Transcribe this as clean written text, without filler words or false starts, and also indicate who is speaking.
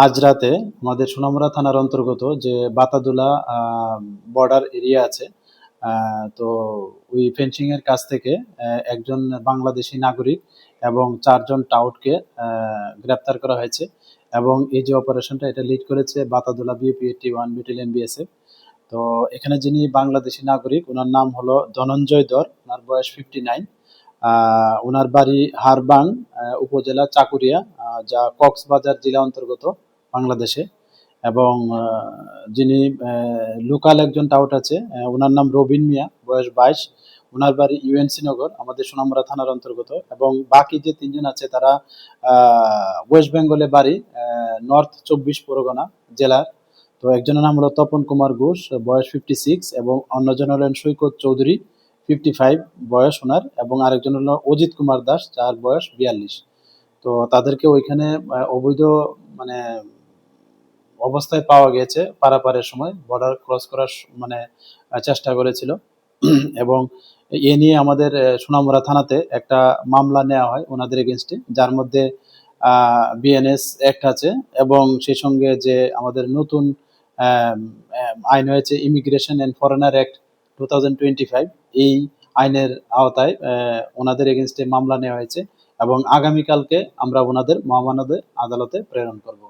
Speaker 1: আজ রাতে আমাদের সোনামুড়া থানার অন্তর্গত যে বাতাদুলা বর্ডার এরিয়া আছে, তো ওই ফেন্সিং এর কাছ থেকে একজন বাংলাদেশি নাগরিক এবং ৪ জন টাউটকে গ্রেপ্তার করা হয়েছে এবং এই যে অপারেশনটা এটা লিড করেছে বাতাদুলা বিওপি 81 ব্যাটালিয়ন বিএসএফ। তো এখানে যিনি বাংলাদেশি নাগরিক উনার নাম হলো ধনঞ্জয় ধর, উনার বয়স 59। উনার বাড়ি হারবাং উপজেলা চাকুরিয়া, যা কক্সবাজার জেলা অন্তর্গত বাংলাদেশে। এবং যিনি লোকাল একজন টাউট আছে, উনার নাম রবিন মিয়া, বয়স 22। উনার বাড়ি ইউএনসি নগর, আমাদের সোনামুড়া থানার অন্তর্গত। এবং বাকি যে ৩ জন আছে তারা ওয়েস্ট বেঙ্গলে বাড়ি, নর্থ ২৪ পরগনা জেলার। তো একজনের নাম হলো তপন কুমার ঘোষ, বয়স 56, এবং অন্যজন হলেন সৈকত চৌধুরী, 55 বয়স ওনার, এবং আরেকজন হলো অজিত কুমার দাস, যার বয়স 42। তো তাদেরকে ওইখানে অবৈধ মানে অবস্থায় পাওয়া গিয়েছে পারাপারের সময়, বর্ডার ক্রস করার মানে চেষ্টা করেছিল। এবং এ নিয়ে আমাদের সোনামুড়া থানাতে একটা মামলা নেওয়া হয় ওনাদের এগেনস্টে, যার মধ্যে বিএনএস অ্যাক্ট আছে এবং সেই সঙ্গে যে আমাদের নতুন আইন হয়েছে ইমিগ্রেশন অ্যান্ড ফরেনার অ্যাক্ট 2025, এই আইনের আওতায় ওনাদের এগেনস্টে মামলা নেওয়া হয়েছে এবং আগামীকালকে আমরা ওনাদের মহামানব আদালতে প্রেরণ করব।